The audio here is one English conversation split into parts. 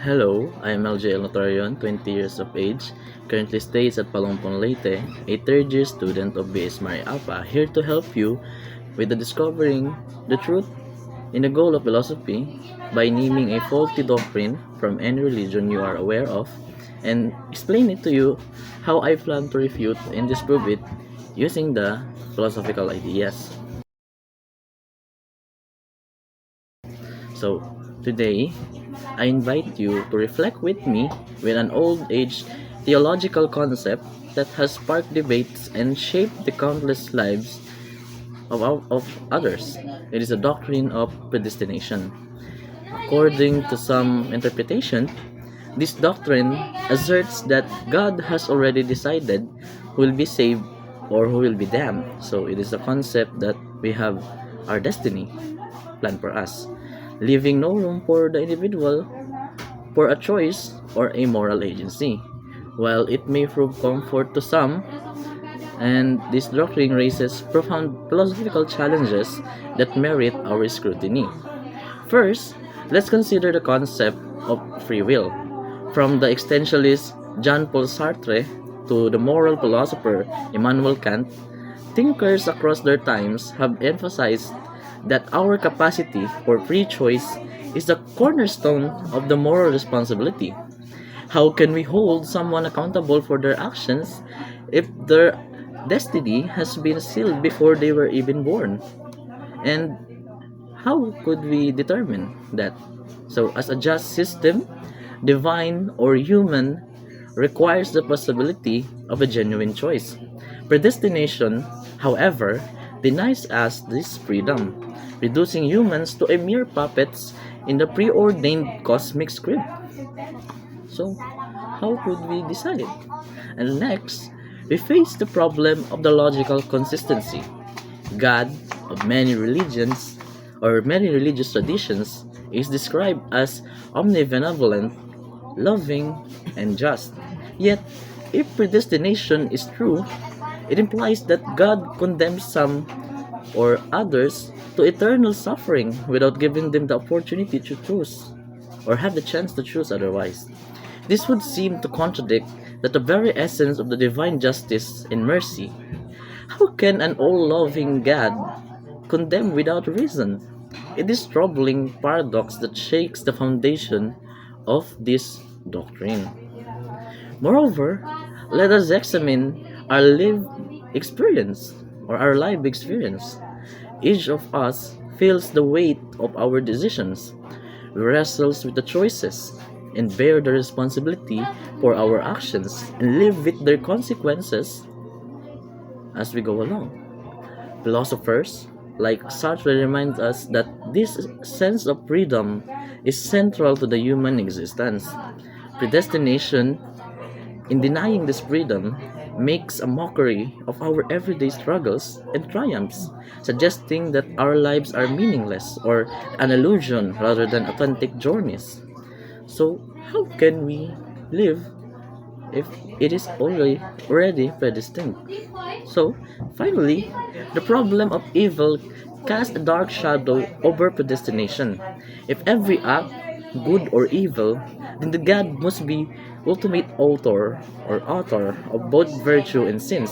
Hello, I am LJL Notarion, 20 years of age, currently stays at Palongpong, Leyte, a third-year student of BS Mari Alpha, here to help you with the discovering the truth in the goal of philosophy by naming a faulty doctrine from any religion you are aware of and explain it to you how I plan to refute and disprove it using the philosophical ideas. So, today, I invite you to reflect with me with an old age theological concept that has sparked debates and shaped the countless lives of others. It is a doctrine of predestination. According to some interpretation, this doctrine asserts that God has already decided who will be saved or who will be damned. So it is a concept that we have our destiny planned for us, leaving no room for the individual for a choice or a moral agency. While it may prove comfort to some, and this doctrine raises profound philosophical challenges that merit our scrutiny. First, let's consider the concept of free will. From the existentialist Jean-Paul Sartre to the moral philosopher Immanuel Kant, thinkers across their times have emphasized that our capacity for free choice is the cornerstone of the moral responsibility. How can we hold someone accountable for their actions if their destiny has been sealed before they were even born? And how could we determine that? So, as a just system, divine or human, requires the possibility of a genuine choice. Predestination, however, denies us this freedom, reducing humans to a mere puppets in the preordained cosmic script. So, how could we decide? And next, we face the problem of the logical consistency. God of many religions or many religious traditions is described as omnibenevolent, loving, and just. Yet, if predestination is true, it implies that God condemns some or others to eternal suffering without giving them the opportunity to choose or have the chance to choose otherwise. This would seem to contradict that the very essence of the divine justice and mercy. How can an all-loving God condemn without reason? It is troubling paradox that shakes the foundation of this doctrine. Moreover, let us examine our lived experience or our life experience. Each of us feels the weight of our decisions. We wrestle with the choices and bear the responsibility for our actions and live with their consequences as we go along. Philosophers like Sartre remind us that this sense of freedom is central to the human existence. Predestination, in denying this freedom, makes a mockery of our everyday struggles and triumphs, suggesting that our lives are meaningless or an illusion rather than authentic journeys. So, how can we live if it is already predestined? So, finally, the problem of evil casts a dark shadow over predestination. If every act, good or evil, then the God must be ultimate author of both virtue and sins.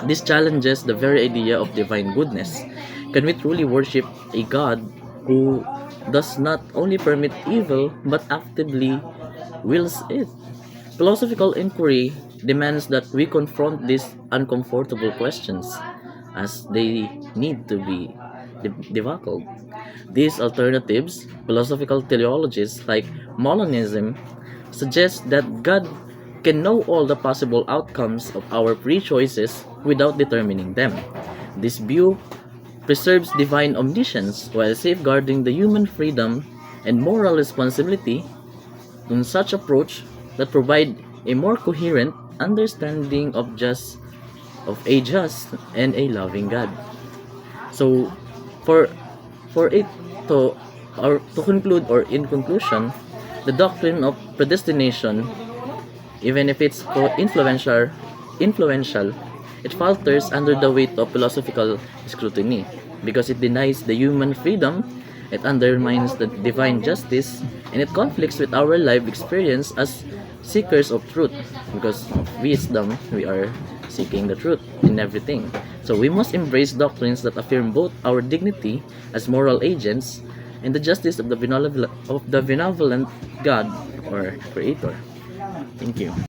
This challenges the very idea of divine goodness. Can we truly worship a God who does not only permit evil but actively wills it? Philosophical inquiry demands that we confront these uncomfortable questions as they need to be devacled. These alternatives, philosophical teleologies like Molinism, suggest that God can know all the possible outcomes of our free choices without determining them. This view preserves divine omniscience while safeguarding the human freedom and moral responsibility. In such approach that provide a more coherent understanding of a just and a loving God. So for for it to or to conclude or in conclusion, the doctrine of predestination, even if it's influential, it falters under the weight of philosophical scrutiny because it denies the human freedom It undermines the divine justice, and it conflicts with our life experience as seekers of truth. Because of wisdom, we are seeking the truth in everything. So we must embrace doctrines that affirm both our dignity as moral agents and the justice of the benevolent God or Creator. Thank you.